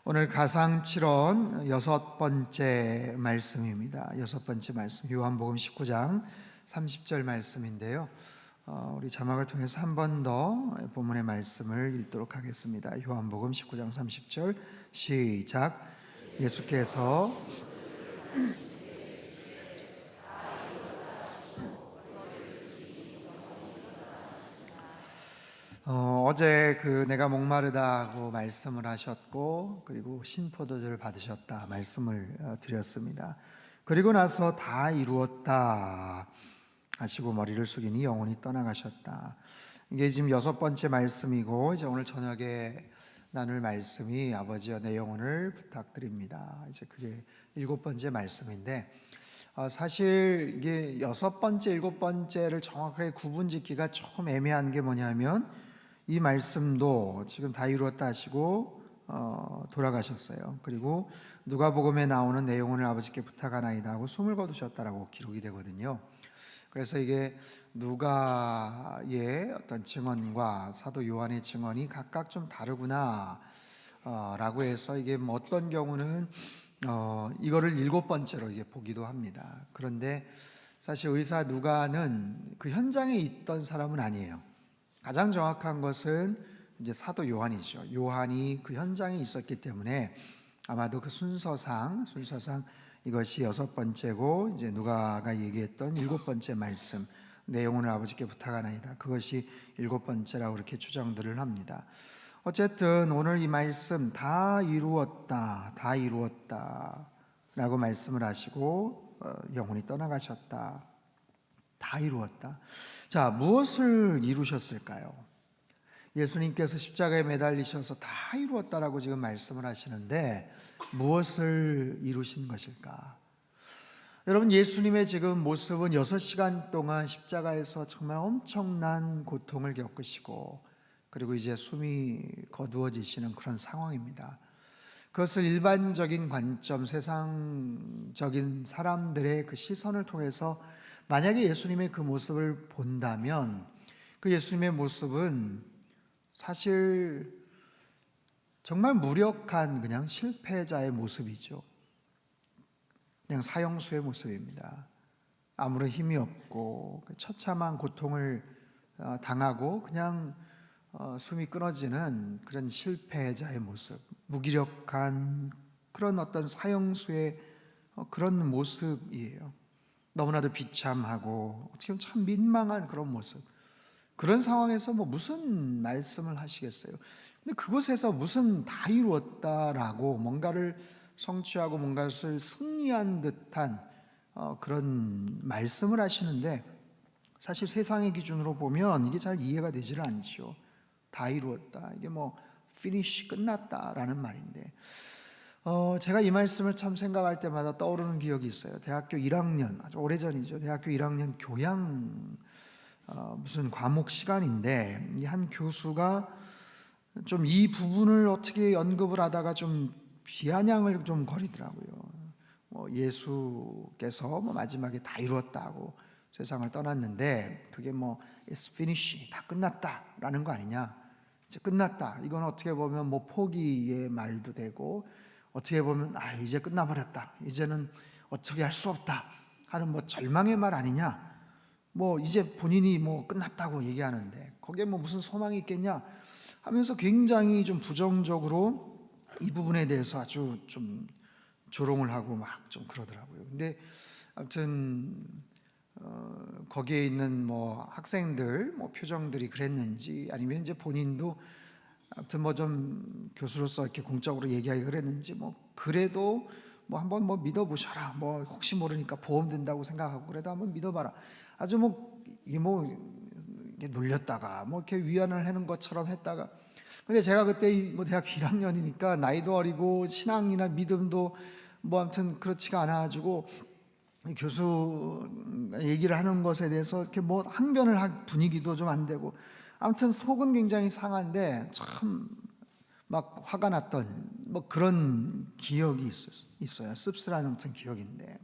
오늘 가상 7원 여섯 번째 말씀입니다. 여섯 번째 말씀 요한복음 19장 30절 말씀인데요. 우리 자막을 통해서 한 번 더 본문의 말씀을 읽도록 하겠습니다. 요한복음 19장 30절 시작. 예수께서 어제 내가 목마르다고 말씀을 하셨고, 그리고 신포도주를 받으셨다 말씀을 드렸습니다. 그리고 나서 다 이루었다 하시고 머리를 숙이니 영혼이 떠나가셨다. 이게 지금 여섯 번째 말씀이고, 이제 오늘 저녁에 나눌 말씀이 아버지여 내 영혼을 부탁드립니다. 이제 그게 일곱 번째 말씀인데, 사실 이게 여섯 번째, 일곱 번째를 정확하게 구분짓기가 조금 애매한 게 뭐냐면, 이 말씀도 지금 다 이루었다 하시고 돌아가셨어요. 그리고 누가복음에 나오는 내 영혼을 아버지께 부탁하나이다 하고 숨을 거두셨다라고 기록이 되거든요. 그래서 이게 누가의 어떤 증언과 사도 요한의 증언이 각각 좀 다르구나 라고 해서 이게 뭐 어떤 경우는 이거를 일곱 번째로 이게 보기도 합니다. 그런데 사실 의사 누가는 그 현장에 있던 사람은 아니에요. 가장 정확한 것은 이제 사도 요한이죠. 요한이 그 현장에 있었기 때문에 아마도 그 순서상 이것이 여섯 번째고, 이제 누가가 얘기했던 일곱 번째 말씀 내 영혼을 아버지께 부탁하나이다, 그것이 일곱 번째라고 이렇게 추정들을 합니다. 어쨌든 오늘 이 말씀 다 이루었다 라고 말씀을 하시고 영혼이 떠나가셨다. 다 이루었다. 자, 무엇을 이루셨을까요? 예수님께서 십자가에 매달리셔서 다 이루었다라고 지금 말씀을 하시는데 무엇을 이루신 것일까? 여러분, 예수님의 지금 모습은 6시간 동안 십자가에서 정말 엄청난 고통을 겪으시고, 그리고 이제 숨이 거두어지시는 그런 상황입니다. 그것을 일반적인 관점, 세상적인 사람들의 그 시선을 통해서 만약에 예수님의 그 모습을 본다면, 그 예수님의 모습은 사실 정말 무력한 그냥 실패자의 모습이죠. 그냥 사형수의 모습입니다. 아무런 힘이 없고 처참한 고통을 당하고 그냥 숨이 끊어지는 그런 실패자의 모습, 무기력한 그런 어떤 사형수의 그런 모습이에요. 너무나도 비참하고 어떻게 보면 참 민망한 그런 모습, 그런 상황에서 뭐 무슨 말씀을 하시겠어요? 근데 그곳에서 무슨 다 이루었다라고 뭔가를 성취하고 뭔가를 승리한 듯한 그런 말씀을 하시는데, 사실 세상의 기준으로 보면 이게 잘 이해가 되지를 않죠. 다 이루었다, 이게 뭐 피니쉬, 끝났다라는 말인데, 제가 이 말씀을 참 생각할 때마다 떠오르는 기억이 있어요. 대학교 1학년, 아주 오래전이죠. 대학교 1학년 교양 무슨 과목 시간인데, 이 한 교수가 좀 이 부분을 어떻게 언급을 하다가 좀 비아냥을 좀 거리더라고요. 예수께서 마지막에 다 이루었다고 세상을 떠났는데, 그게 뭐 it's finished, 다 끝났다라는 거 아니냐. 이제 끝났다, 이건 어떻게 보면 뭐 포기의 말도 되고, 어떻게 보면 이제 끝나버렸다, 이제는 어떻게 할 수 없다 하는 뭐 절망의 말 아니냐. 뭐 이제 본인이 뭐 끝났다고 얘기하는데 거기에 뭐 무슨 소망이 있겠냐 하면서 굉장히 좀 부정적으로 이 부분에 대해서 아주 좀 조롱을 하고 막 좀 그러더라고요. 근데 아무튼 거기에 있는 뭐 학생들 뭐 표정들이 그랬는지, 아니면 이제 본인도 아무튼 뭐 좀 교수로서 이렇게 공적으로 얘기하기 그랬는지, 뭐 그래도 뭐 한번 뭐 믿어보셔라, 뭐 혹시 모르니까 보험 든다고 생각하고 그래도 한번 믿어봐라, 아주 뭐 이게 뭐 이게 놀렸다가 뭐 이렇게 위안을 하는 것처럼 했다가. 근데 제가 그때 뭐 대학 1학년이니까 나이도 어리고 신앙이나 믿음도 뭐 아무튼 그렇지가 않아가지고 교수 얘기를 하는 것에 대해서 이렇게 뭐 항변을 할 분위기도 좀 안 되고, 아무튼 속은 굉장히 상한데 참 막 화가 났던 뭐 그런 기억이 있어요. 씁쓸한 아무튼 기억인데,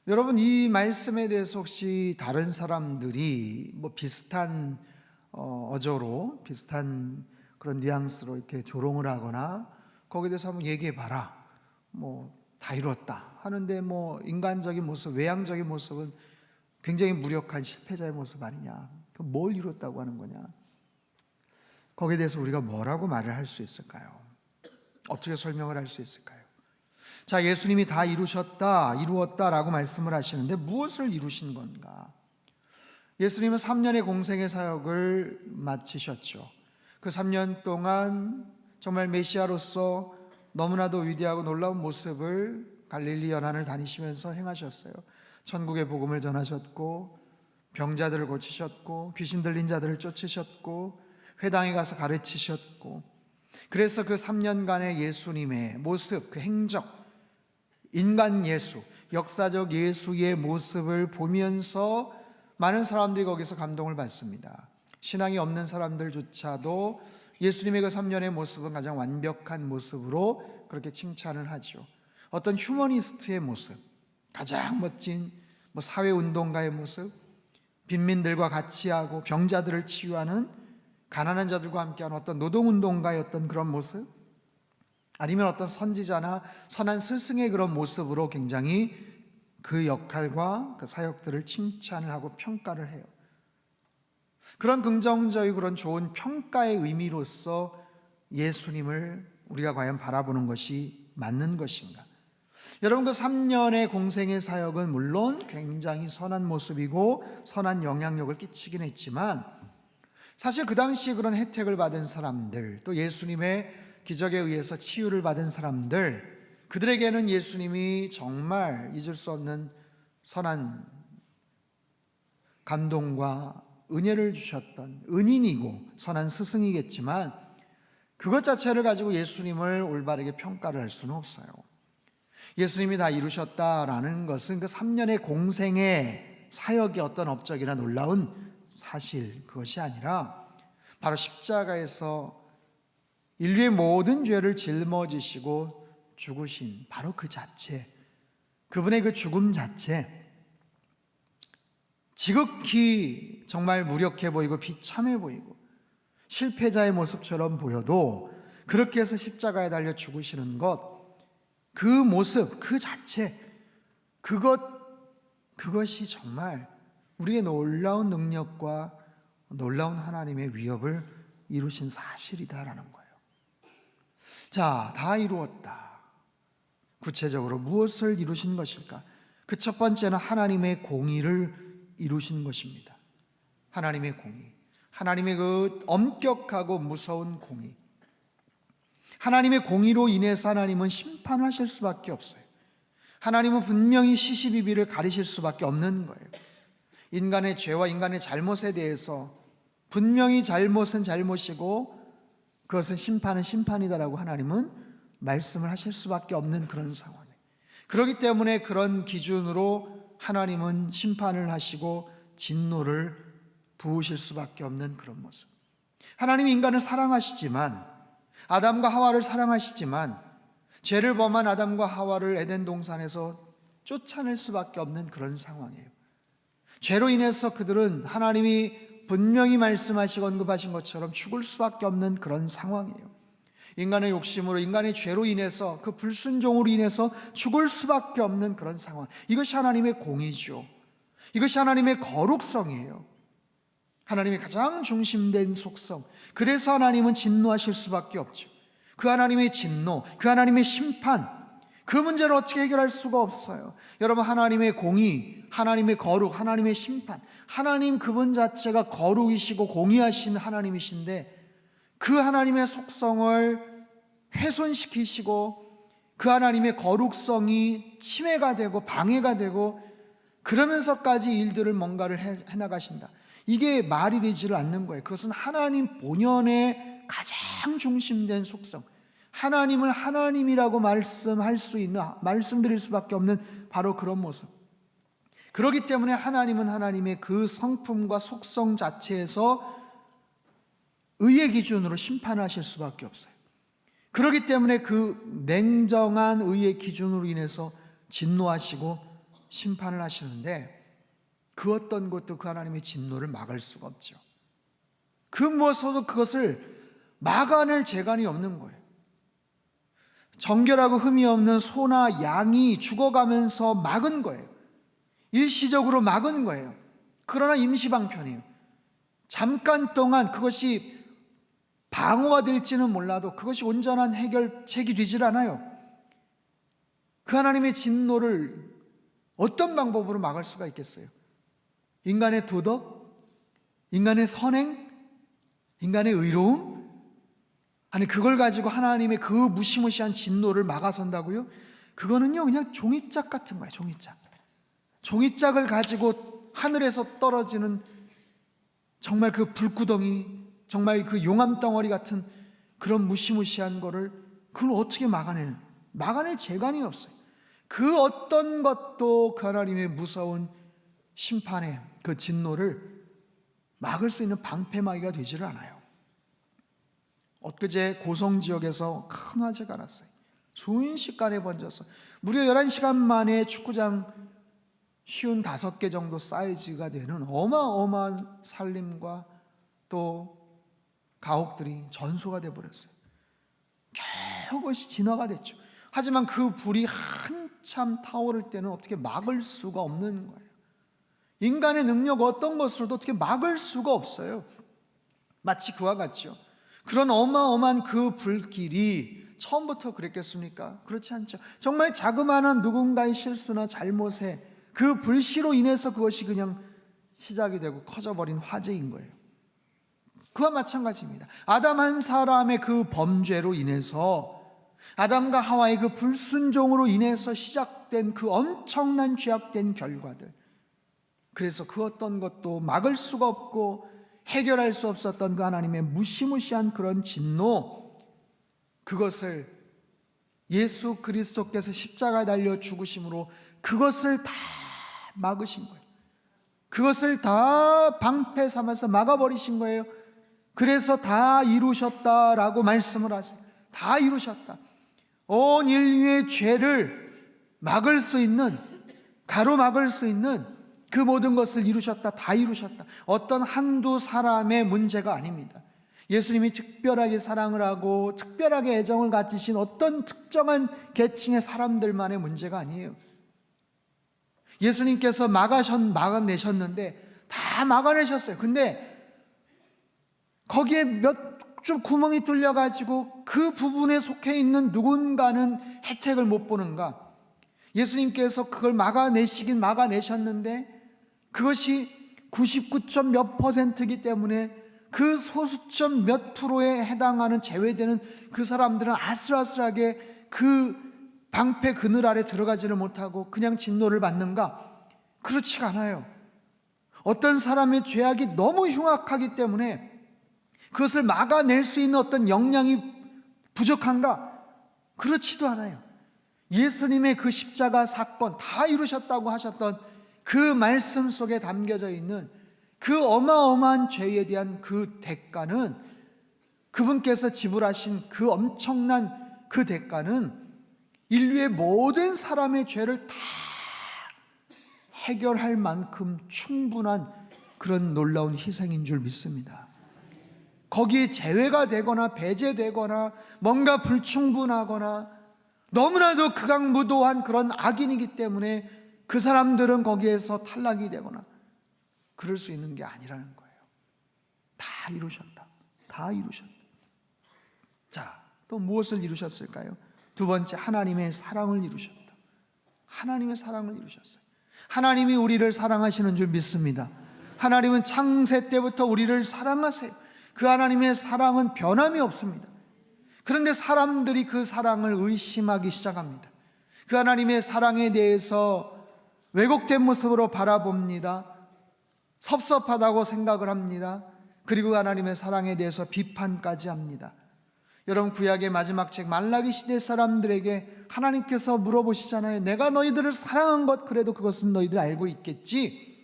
여러분, 이 말씀에 대해서 혹시 다른 사람들이 뭐 비슷한 어조로, 비슷한 그런 뉘앙스로 이렇게 조롱을 하거나 거기에 대해서 한번 얘기해 봐라. 다 이뤘다 하는데 인간적인 모습, 외향적인 모습은 굉장히 무력한 실패자의 모습 아니냐. 뭘 이뤘다고 하는 거냐. 거기에 대해서 우리가 뭐라고 말을 할 수 있을까요? 어떻게 설명을 할 수 있을까요? 자, 예수님이 다 이루었다라고 말씀을 하시는데 무엇을 이루신 건가? 예수님은 3년의 공생의 사역을 마치셨죠. 그 3년 동안 정말 메시아로서 너무나도 위대하고 놀라운 모습을 갈릴리 연안을 다니시면서 행하셨어요. 천국의 복음을 전하셨고, 병자들을 고치셨고, 귀신 들린 자들을 쫓으셨고, 회당에 가서 가르치셨고, 그래서 그 3년간의 예수님의 모습, 그 행적, 인간 예수, 역사적 예수의 모습을 보면서 많은 사람들이 거기서 감동을 받습니다. 신앙이 없는 사람들조차도 예수님의 그 3년의 모습은 가장 완벽한 모습으로 그렇게 칭찬을 하죠. 어떤 휴머니스트의 모습, 가장 멋진 사회운동가의 모습, 빈민들과 같이 하고 병자들을 치유하는, 가난한 자들과 함께하는 어떤 노동운동가의 어떤 그런 모습, 아니면 어떤 선지자나 선한 스승의 그런 모습으로 굉장히 그 역할과 그 사역들을 칭찬을 하고 평가를 해요. 그런 긍정적이고 그런 좋은 평가의 의미로서 예수님을 우리가 과연 바라보는 것이 맞는 것인가? 여러분, 그 3년의 공생의 사역은 물론 굉장히 선한 모습이고 선한 영향력을 끼치긴 했지만, 사실 그 당시에 그런 혜택을 받은 사람들, 또 예수님의 기적에 의해서 치유를 받은 사람들, 그들에게는 예수님이 정말 잊을 수 없는 선한 감동과 은혜를 주셨던 은인이고 선한 스승이겠지만, 그것 자체를 가지고 예수님을 올바르게 평가를 할 수는 없어요. 예수님이 다 이루셨다라는 것은 그 3년의 공생의 사역의 어떤 업적이나 놀라운 사실, 그것이 아니라 바로 십자가에서 인류의 모든 죄를 짊어지시고 죽으신 바로 그 자체, 그분의 그 죽음 자체, 지극히 정말 무력해 보이고 비참해 보이고 실패자의 모습처럼 보여도 그렇게 해서 십자가에 달려 죽으시는 것, 그 모습, 그 자체, 그것이 정말 우리의 놀라운 능력과 놀라운 하나님의 위협을 이루신 사실이다라는 거예요. 자, 다 이루었다. 구체적으로 무엇을 이루신 것일까? 그 첫 번째는 하나님의 공의를 이루신 것입니다. 하나님의 공의, 하나님의 그 엄격하고 무서운 공의. 하나님의 공의로 인해서 하나님은 심판하실 수밖에 없어요. 하나님은 분명히 시시비비를 가리실 수밖에 없는 거예요. 인간의 죄와 인간의 잘못에 대해서 분명히 잘못은 잘못이고 그것은 심판은 심판이다라고 하나님은 말씀을 하실 수밖에 없는 그런 상황이에요. 그렇기 때문에 그런 기준으로 하나님은 심판을 하시고 진노를 부으실 수밖에 없는 그런 모습. 하나님이 인간을 사랑하시지만, 아담과 하와를 사랑하시지만 죄를 범한 아담과 하와를 에덴 동산에서 쫓아낼 수밖에 없는 그런 상황이에요. 죄로 인해서 그들은 하나님이 분명히 말씀하시고 언급하신 것처럼 죽을 수밖에 없는 그런 상황이에요. 인간의 욕심으로, 인간의 죄로 인해서, 그 불순종으로 인해서 죽을 수밖에 없는 그런 상황. 이것이 하나님의 공의죠. 이것이 하나님의 거룩성이에요. 하나님의 가장 중심된 속성. 그래서 하나님은 진노하실 수밖에 없죠. 그 하나님의 진노, 그 하나님의 심판, 그 문제를 어떻게 해결할 수가 없어요. 여러분, 하나님의 공의, 하나님의 거룩, 하나님의 심판, 하나님 그분 자체가 거룩이시고 공의하신 하나님이신데, 그 하나님의 속성을 훼손시키시고 그 하나님의 거룩성이 침해가 되고 방해가 되고 그러면서까지 일들을 뭔가를 해나가신다. 이게 말이 되지를 않는 거예요. 그것은 하나님 본연의 가장 중심된 속성, 하나님을 하나님이라고 말씀드릴 수밖에 없는 바로 그런 모습. 그렇기 때문에 하나님은 하나님의 그 성품과 속성 자체에서 의의 기준으로 심판하실 수밖에 없어요. 그렇기 때문에 그 냉정한 의의 기준으로 인해서 진노하시고 심판을 하시는데, 그 어떤 것도 그 하나님의 진노를 막을 수가 없죠. 그 무엇으로도 그것을 막아낼 재간이 없는 거예요. 정결하고 흠이 없는 소나 양이 죽어가면서 막은 거예요. 일시적으로 막은 거예요. 그러나 임시방편이에요. 잠깐 동안 그것이 방어가 될지는 몰라도 그것이 온전한 해결책이 되질 않아요. 그 하나님의 진노를 어떤 방법으로 막을 수가 있겠어요? 인간의 도덕? 인간의 선행? 인간의 의로움? 아니, 그걸 가지고 하나님의 그 무시무시한 진노를 막아선다고요? 그거는요, 그냥 종이짝 같은 거예요. 종이짝을 가지고 하늘에서 떨어지는 정말 그 불구덩이, 정말 그 용암덩어리 같은 그런 무시무시한 거를 그걸 어떻게 막아낼 재간이 없어요. 그 어떤 것도 그 하나님의 무서운 심판의 그 진노를 막을 수 있는 방패막이가 되지를 않아요. 엊그제 고성 지역에서 큰 화재가 났어요. 순식간에 번져서 무려 11시간 만에 축구장 55개 정도 사이즈가 되는 어마어마한 산림과 또 가옥들이 전소가 되어버렸어요. 겨우 그것이 진화가 됐죠. 하지만 그 불이 한참 타오를 때는 어떻게 막을 수가 없는 거예요. 인간의 능력 어떤 것으로도 어떻게 막을 수가 없어요. 마치 그와 같죠. 그런 어마어마한 그 불길이 처음부터 그랬겠습니까? 그렇지 않죠. 정말 자그마한 누군가의 실수나 잘못에 그 불씨로 인해서 그것이 그냥 시작이 되고 커져버린 화재인 거예요. 그와 마찬가지입니다. 아담 한 사람의 그 범죄로 인해서, 아담과 하와의 그 불순종으로 인해서 시작된 그 엄청난 죄악된 결과들, 그래서 그 어떤 것도 막을 수가 없고 해결할 수 없었던 그 하나님의 무시무시한 그런 진노, 그것을 예수 그리스도께서 십자가에 달려 죽으심으로 그것을 다 막으신 거예요. 그것을 다 방패 삼아서 막아버리신 거예요. 그래서 다 이루셨다라고 말씀을 하세요. 다 이루셨다. 온 인류의 죄를 막을 수 있는, 가로막을 수 있는 그 모든 것을 이루셨다. 다 이루셨다. 어떤 한두 사람의 문제가 아닙니다. 예수님이 특별하게 사랑을 하고 특별하게 애정을 가지신 어떤 특정한 계층의 사람들만의 문제가 아니에요. 예수님께서 막아내셨는데 다 막아내셨어요. 근데 거기에 몇 줄 구멍이 뚫려가지고 그 부분에 속해 있는 누군가는 혜택을 못 보는가? 예수님께서 그걸 막아내시긴 막아내셨는데 그것이 99점 몇 %이기 때문에 그 소수점 몇 프로에 해당하는 제외되는 그 사람들은 아슬아슬하게 그 방패 그늘 아래 들어가지를 못하고 그냥 진노를 받는가? 그렇지가 않아요. 어떤 사람의 죄악이 너무 흉악하기 때문에 그것을 막아낼 수 있는 어떤 역량이 부족한가? 그렇지도 않아요. 예수님의 그 십자가 사건 다 이루셨다고 하셨던 그 말씀 속에 담겨져 있는 그 어마어마한 죄에 대한 그 대가는, 그분께서 지불하신 그 엄청난 그 대가는 인류의 모든 사람의 죄를 다 해결할 만큼 충분한 그런 놀라운 희생인 줄 믿습니다. 거기에 제외가 되거나 배제되거나 뭔가 불충분하거나 너무나도 극악무도한 그런 악인이기 때문에 그 사람들은 거기에서 탈락이 되거나 그럴 수 있는 게 아니라는 거예요. 다 이루셨다. 다 이루셨다. 자, 또 무엇을 이루셨을까요? 두 번째, 하나님의 사랑을 이루셨다. 하나님의 사랑을 이루셨어요. 하나님이 우리를 사랑하시는 줄 믿습니다. 하나님은 창세 때부터 우리를 사랑하세요. 그 하나님의 사랑은 변함이 없습니다. 그런데 사람들이 그 사랑을 의심하기 시작합니다. 그 하나님의 사랑에 대해서 왜곡된 모습으로 바라봅니다. 섭섭하다고 생각을 합니다. 그리고 하나님의 사랑에 대해서 비판까지 합니다. 여러분, 구약의 마지막 책 말라기 시대 사람들에게 하나님께서 물어보시잖아요. 내가 너희들을 사랑한 것, 그래도 그것은 너희들 알고 있겠지.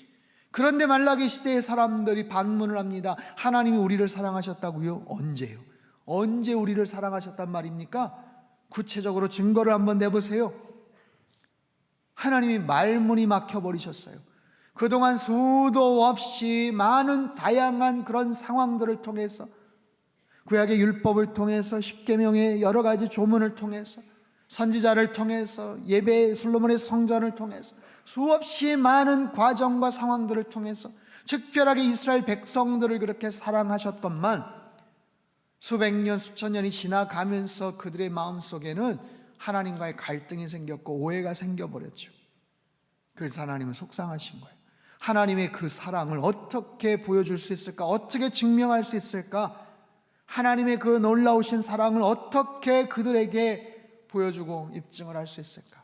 그런데 말라기 시대의 사람들이 반문을 합니다. 하나님이 우리를 사랑하셨다고요? 언제요? 언제 우리를 사랑하셨단 말입니까? 구체적으로 증거를 한번 내보세요. 하나님이 말문이 막혀버리셨어요. 그동안 수도 없이 많은 다양한 그런 상황들을 통해서, 구약의 율법을 통해서, 십계명의 여러 가지 조문을 통해서 선지자를 통해서, 예배 솔로몬의 성전을 통해서, 수없이 많은 과정과 상황들을 통해서 특별하게 이스라엘 백성들을 그렇게 사랑하셨건만 수백 년, 수천 년이 지나가면서 그들의 마음속에는 하나님과의 갈등이 생겼고 오해가 생겨버렸죠. 그래서 하나님은 속상하신 거예요. 하나님의 그 사랑을 어떻게 보여줄 수 있을까? 어떻게 증명할 수 있을까? 하나님의 그 놀라우신 사랑을 어떻게 그들에게 보여주고 입증을 할 수 있을까?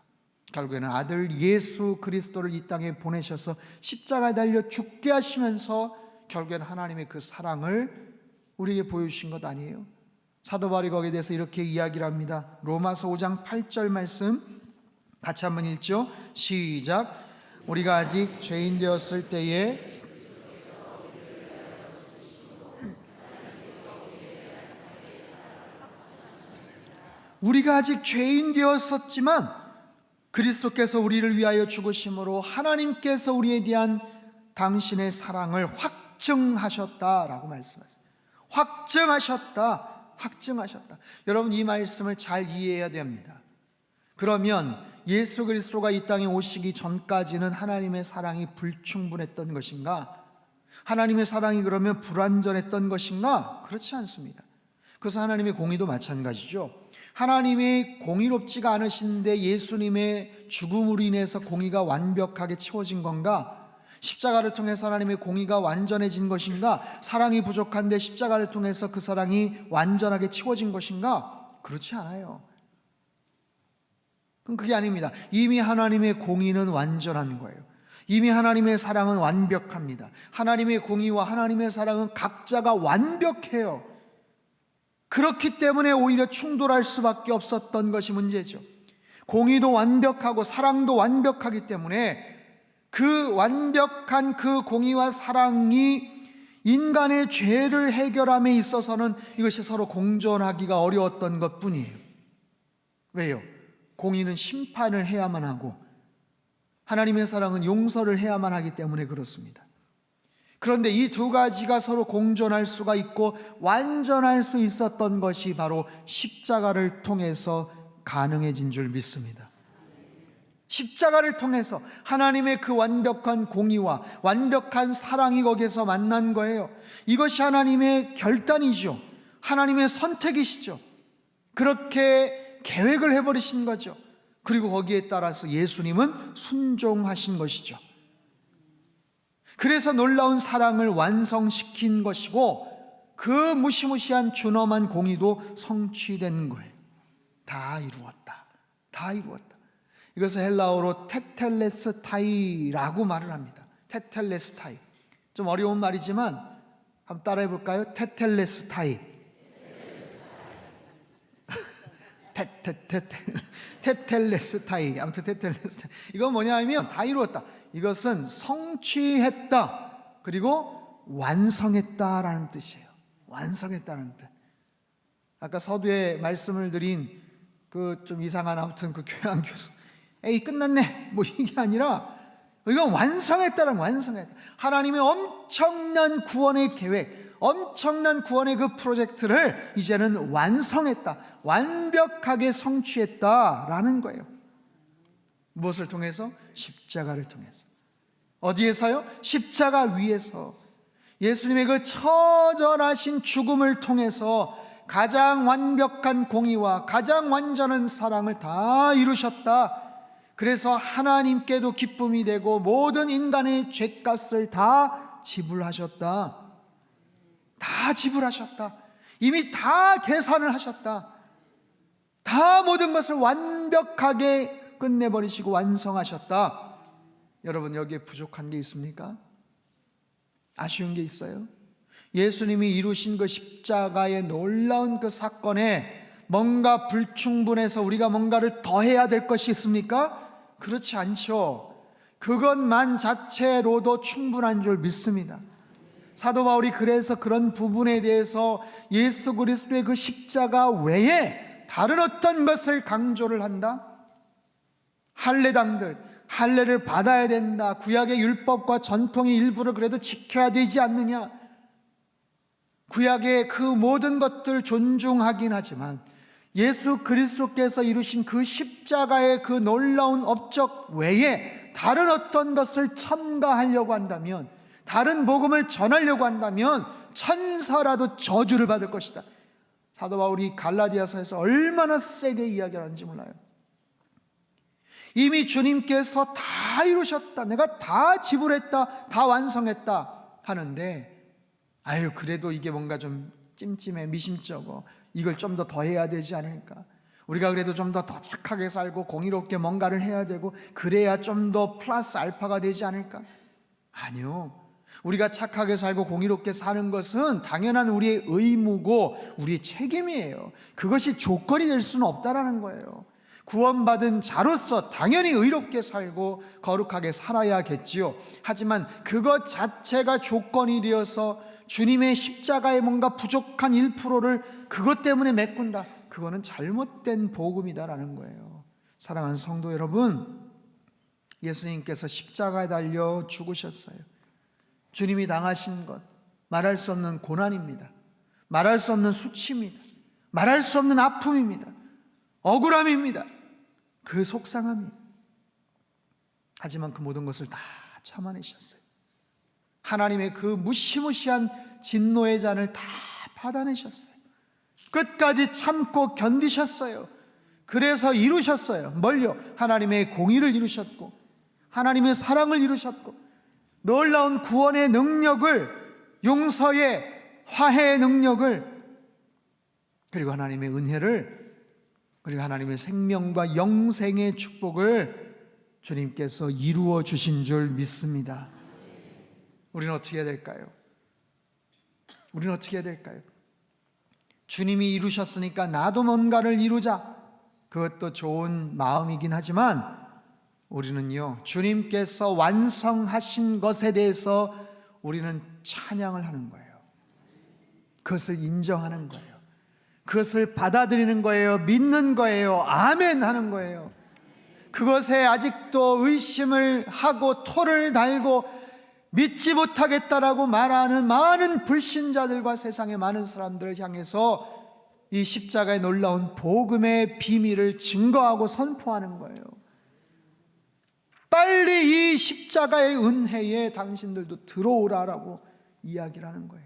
결국에는 아들 예수 그리스도를 이 땅에 보내셔서 십자가에 달려 죽게 하시면서 결국에는 하나님의 그 사랑을 우리에게 보여주신 것 아니에요? 사도 바울이 거기에 대해서 이렇게 이야기를 합니다. 로마서 5장 8절 말씀 같이 한번 읽죠. 시작. 우리가 아직 죄인 되었을 때에 우리가 아직 죄인 되었었지만 그리스도께서 우리를 위하여 죽으심으로 하나님께서 우리에 대한 당신의 사랑을 확증하셨다라고 말씀하세요. 확증하셨다. 여러분, 이 말씀을 잘 이해해야 됩니다. 그러면 예수 그리스도가 이 땅에 오시기 전까지는 하나님의 사랑이 불충분했던 것인가? 하나님의 사랑이 그러면 불완전했던 것인가? 그렇지 않습니다. 그래서 하나님의 공의도 마찬가지죠. 하나님이 공의롭지가 않으신데 예수님의 죽음으로 인해서 공의가 완벽하게 채워진 건가? 십자가를 통해서 하나님의 공의가 완전해진 것인가? 사랑이 부족한데 십자가를 통해서 그 사랑이 완전하게 채워진 것인가? 그렇지 않아요. 그럼 그게 아닙니다. 이미 하나님의 공의는 완전한 거예요. 이미 하나님의 사랑은 완벽합니다. 하나님의 공의와 하나님의 사랑은 각자가 완벽해요. 그렇기 때문에 오히려 충돌할 수밖에 없었던 것이 문제죠. 공의도 완벽하고 사랑도 완벽하기 때문에 그 완벽한 그 공의와 사랑이 인간의 죄를 해결함에 있어서는 이것이 서로 공존하기가 어려웠던 것뿐이에요. 왜요? 공의는 심판을 해야만 하고 하나님의 사랑은 용서를 해야만 하기 때문에 그렇습니다. 그런데 이 두 가지가 서로 공존할 수가 있고 완전할 수 있었던 것이 바로 십자가를 통해서 가능해진 줄 믿습니다. 십자가를 통해서 하나님의 그 완벽한 공의와 완벽한 사랑이 거기에서 만난 거예요. 이것이 하나님의 결단이죠. 하나님의 선택이시죠. 그렇게 계획을 해버리신 거죠. 그리고 거기에 따라서 예수님은 순종하신 것이죠. 그래서 놀라운 사랑을 완성시킨 것이고 그 무시무시한 준엄한 공의도 성취된 거예요. 다 이루었다. 이것을 헬라어로 테텔레스타이라고 말을 합니다. 테텔레스타이. 좀 어려운 말이지만 한번 따라해 볼까요? 테텔레스타이. 테텔레스타이. 아무튼 테텔레스타이. 이건 뭐냐 하면 다 이루었다. 이것은 성취했다. 그리고 완성했다라는 뜻이에요. 완성했다는 뜻. 아까 서두에 말씀을 드린 그 좀 이상한 아무튼 그 교양 교수, 에이 끝났네 뭐 이게 아니라 이건 완성했다는 완성했다. 하나님의 엄청난 구원의 계획, 엄청난 구원의 그 프로젝트를 이제는 완성했다, 완벽하게 성취했다라는 거예요. 무엇을 통해서? 십자가를 통해서. 어디에서요? 십자가 위에서. 예수님의 그 처절하신 죽음을 통해서 가장 완벽한 공의와 가장 완전한 사랑을 다 이루셨다. 그래서 하나님께도 기쁨이 되고 모든 인간의 죄값을 다 지불하셨다. 다 지불하셨다. 이미 다 계산을 하셨다. 다 모든 것을 완벽하게 끝내버리시고 완성하셨다. 여러분, 여기에 부족한 게 있습니까? 아쉬운 게 있어요? 예수님이 이루신 그 십자가의 놀라운 그 사건에 뭔가 불충분해서 우리가 뭔가를 더 해야 될 것이 있습니까? 그렇지 않죠. 그것만 자체로도 충분한 줄 믿습니다. 사도 바울이 그래서 그런 부분에 대해서 예수 그리스도의 그 십자가 외에 다른 어떤 것을 강조를 한다? 할례당들, 할례를 받아야 된다. 구약의 율법과 전통의 일부를 그래도 지켜야 되지 않느냐? 구약의 그 모든 것들 존중하긴 하지만 예수 그리스도께서 이루신 그 십자가의 그 놀라운 업적 외에 다른 어떤 것을 첨가하려고 한다면, 다른 복음을 전하려고 한다면 천사라도 저주를 받을 것이다. 사도 바울이 갈라디아서에서 얼마나 세게 이야기하는지 몰라요. 이미 주님께서 다 이루셨다, 내가 다 지불했다, 다 완성했다 하는데, 아유 그래도 이게 뭔가 좀 찜찜해, 미심쩍어, 이걸 좀 더 해야 되지 않을까, 우리가 그래도 좀 더 착하게 살고 공의롭게 뭔가를 해야 되고 그래야 좀 더 플러스 알파가 되지 않을까? 아니요, 우리가 착하게 살고 공의롭게 사는 것은 당연한 우리의 의무고 우리의 책임이에요. 그것이 조건이 될 수는 없다라는 거예요. 구원받은 자로서 당연히 의롭게 살고 거룩하게 살아야겠지요. 하지만 그것 자체가 조건이 되어서 주님의 십자가에 뭔가 부족한 1%를 그것 때문에 메꾼다, 그거는 잘못된 복음이다라는 거예요. 사랑하는 성도 여러분, 예수님께서 십자가에 달려 죽으셨어요. 주님이 당하신 것, 말할 수 없는 고난입니다. 말할 수 없는 수치입니다. 말할 수 없는 아픔입니다. 억울함입니다. 그 속상함입니다. 하지만 그 모든 것을 다 참아내셨어요. 하나님의 그 무시무시한 진노의 잔을 다 받아내셨어요. 끝까지 참고 견디셨어요. 그래서 이루셨어요. 뭘요? 하나님의 공의를 이루셨고, 하나님의 사랑을 이루셨고, 놀라운 구원의 능력을, 용서의, 화해의 능력을, 그리고 하나님의 은혜를, 그리고 하나님의 생명과 영생의 축복을 주님께서 이루어 주신 줄 믿습니다. 우리는 어떻게 해야 될까요? 우리는 어떻게 해야 될까요? 주님이 이루셨으니까 나도 뭔가를 이루자, 그것도 좋은 마음이긴 하지만 우리는요, 주님께서 완성하신 것에 대해서 우리는 찬양을 하는 거예요. 그것을 인정하는 거예요. 그것을 받아들이는 거예요. 믿는 거예요. 아멘 하는 거예요. 그것에 아직도 의심을 하고 토를 달고 믿지 못하겠다라고 말하는 많은 불신자들과 세상의 많은 사람들을 향해서 이 십자가의 놀라운 복음의 비밀을 증거하고 선포하는 거예요. 빨리 이 십자가의 은혜에 당신들도 들어오라라고 이야기를 하는 거예요.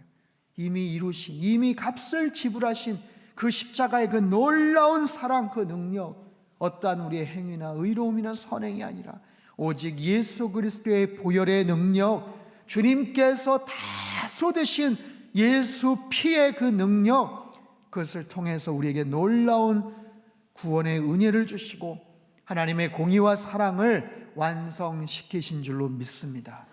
이미 이루신, 이미 값을 지불하신 그 십자가의 그 놀라운 사랑, 그 능력, 어떠한 우리의 행위나 의로움이나 선행이 아니라 오직 예수 그리스도의 보혈의 능력, 주님께서 다 쏟으신 예수 피의 그 능력, 그것을 통해서 우리에게 놀라운 구원의 은혜를 주시고 하나님의 공의와 사랑을 완성시키신 줄로 믿습니다.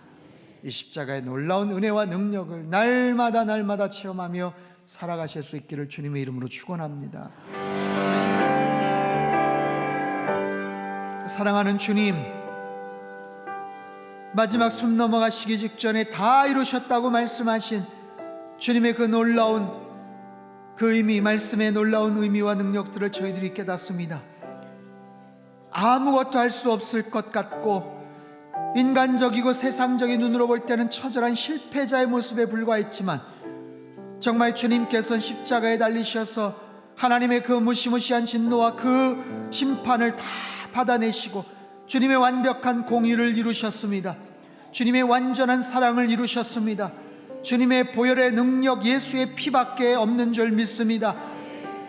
이 십자가의 놀라운 은혜와 능력을 날마다 날마다 체험하며 살아가실 수 있기를 주님의 이름으로 축원합니다. 사랑하는 주님, 마지막 숨 넘어가시기 직전에 다 이루셨다고 말씀하신 주님의 그 놀라운 그 의미, 말씀의 놀라운 의미와 능력들을 저희들이 깨닫습니다. 아무것도 할 수 없을 것 같고 인간적이고 세상적인 눈으로 볼 때는 처절한 실패자의 모습에 불과했지만 정말 주님께서는 십자가에 달리셔서 하나님의 그 무시무시한 진노와 그 심판을 다 받아내시고 주님의 완벽한 공의를 이루셨습니다. 주님의 완전한 사랑을 이루셨습니다. 주님의 보혈의 능력, 예수의 피밖에 없는 줄 믿습니다.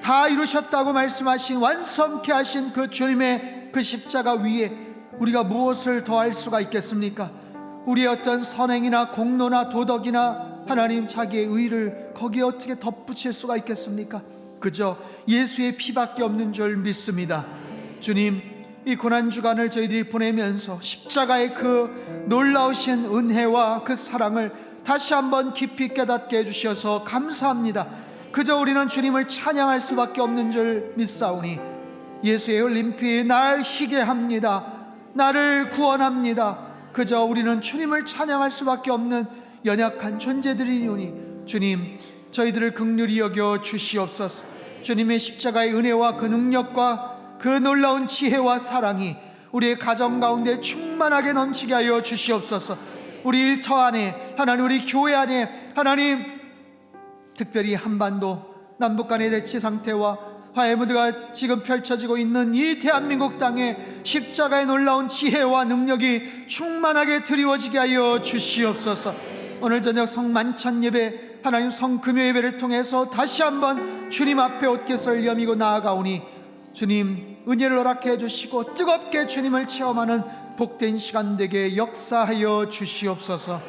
다 이루셨다고 말씀하신, 완성케 하신 그 주님의 그 십자가 위에 우리가 무엇을 더할 수가 있겠습니까? 우리의 어떤 선행이나 공로나 도덕이나 하나님 자기의 의를 거기에 어떻게 덧붙일 수가 있겠습니까? 그저 예수의 피밖에 없는 줄 믿습니다. 주님, 이 고난주간을 저희들이 보내면서 십자가의 그 놀라우신 은혜와 그 사랑을 다시 한번 깊이 깨닫게 해주셔서 감사합니다. 그저 우리는 주님을 찬양할 수밖에 없는 줄 믿사오니 예수의 흘린 피 날 희게 합니다. 나를 구원합니다. 그저 우리는 주님을 찬양할 수밖에 없는 연약한 존재들이오니 주님, 저희들을 긍휼히 여겨 주시옵소서. 주님의 십자가의 은혜와 그 능력과 그 놀라운 지혜와 사랑이 우리의 가정 가운데 충만하게 넘치게 하여 주시옵소서. 우리 일터 안에, 하나님 우리 교회 안에, 하나님 특별히 한반도 남북 간의 대치 상태와 화해 무대가 지금 펼쳐지고 있는 이 대한민국 땅에 십자가의 놀라운 지혜와 능력이 충만하게 드리워지게 하여 주시옵소서. 오늘 저녁 성만찬 예배, 하나님 성금요 예배를 통해서 다시 한번 주님 앞에 옷깃을 여미고 나아가오니 주님 은혜를 허락해 주시고 뜨겁게 주님을 체험하는 복된 시간 되게 역사하여 주시옵소서.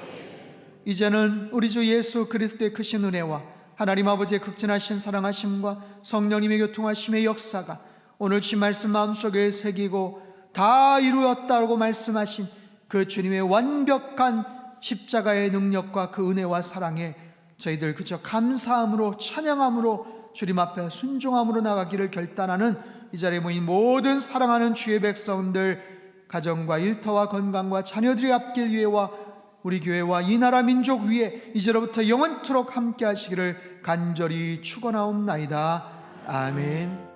이제는 우리 주 예수 그리스도의 크신 은혜와 하나님 아버지의 극진하신 사랑하심과 성령님의 교통하심의 역사가 오늘 주신 말씀 마음속에 새기고 다 이루었다고 말씀하신 그 주님의 완벽한 십자가의 능력과 그 은혜와 사랑에 저희들 그저 감사함으로 찬양함으로 주님 앞에 순종함으로 나가기를 결단하는 이 자리에 모인 모든 사랑하는 주의 백성들 가정과 일터와 건강과 자녀들의 앞길 위에와 우리 교회와 이 나라 민족 위에 이제로부터 영원토록 함께 하시기를 간절히 축원하옵나이다. 아멘.